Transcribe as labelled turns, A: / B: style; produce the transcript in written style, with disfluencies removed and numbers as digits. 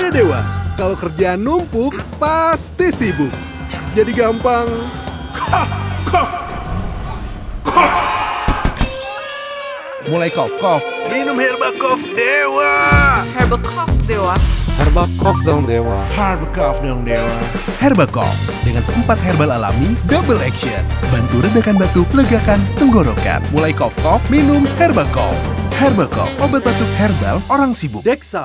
A: Saya Dewa. Kalau kerjaan numpuk, pasti sibuk. Jadi gampang. Mulai cough. Minum Herba Cough Dewa.
B: Herbal Cough Dewa.
C: Herba Cough dong Dewa.
A: Herba Cough dong Dewa. Herba Cough dengan 4 herbal alami double action. Bantu redakan batuk, legakan tenggorokan. Mulai cough, minum Herba Cough. Herba Cough, obat batuk herbal orang sibuk.
D: Dexa